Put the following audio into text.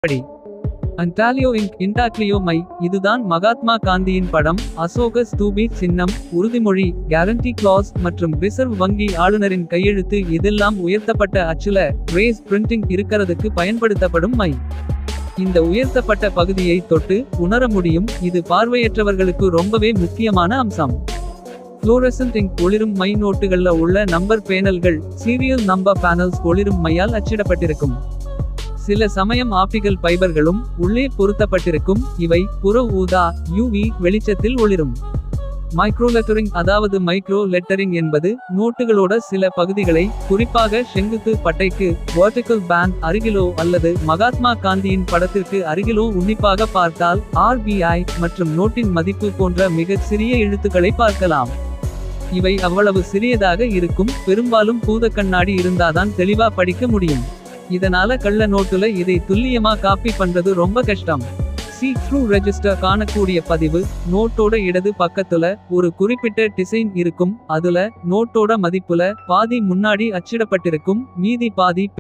படி அன்டாலியோ ink இன்டாக்லியோ my. இதுதான் மகாத்மா காந்தியின் படம். அசோக ஸ்தூபி சின்னம், உறுதிமொழி கேரண்டி கிளாஸ் மற்றும் ரிசர்வ் வங்கி ஆளுநரின் கையெழுத்து இதெல்லாம் உயர்த்தப்பட்ட அச்சுல ரேஸ் பிரிண்டிங் இருக்கிறதுக்கு பயன்படுத்தப்படும் மை. இந்த உயர்த்தப்பட்ட பகுதியை தொட்டு உணர முடியும். இது பார்வையற்றவர்களுக்கு ரொம்பவே முக்கியமான அம்சம். ஃப்ளோரசன்ட் இங்க் ஒளிரும் மை. நோட்டுகள்ல உள்ள நம்பர் பேனல்கள் சீரியல் நம்பர் பேனல்ஸ் ஒளிரும் மையால் அச்சிடப்பட்டிருக்கும். சில சமயம் ஆப்டிகல் ஃபைபர்களும் உள்ளே பொருத்தப்பட்டிருக்கும். இவை புற ஊதா யுவி வெளிச்சத்தில் ஒளிரும். மைக்ரோலெட்டரிங் அதாவது மைக்ரோ லெட்டரிங் என்பது நோட்டுகளோட சில பகுதிகளை, குறிப்பாக செங்குத்து பட்டைக்கு வெர்டிகல் பேண்ட் அருகிலோ அல்லது மகாத்மா காந்தியின் படத்திற்கு அருகிலோ உன்னிப்பாக பார்த்தால் RBI மற்றும் நோட்டின் மதிப்பு போன்ற மிகச் சிறிய எழுத்துக்களை பார்க்கலாம். இவை அவ்வளவு சிறியதாக இருக்கும். பெரும்பாலும் பூதக்கண்ணாடி இருந்தாதான் தெளிவா படிக்க முடியும். இதனால கள்ள நோட்டுல இதை துல்லியமா காப்பி பண்றது ரொம்ப கஷ்டம். See through register காணக்கூடிய பதிவு. நோட்டோட இடது பக்கத்துல ஒரு குறிப்பிட்ட டிசைன் இருக்கும். அதுல நோட்டோட மதிப்புல பாதி முன்னாடி அச்சிடப்பட்டிருக்கும், மீதி பாதி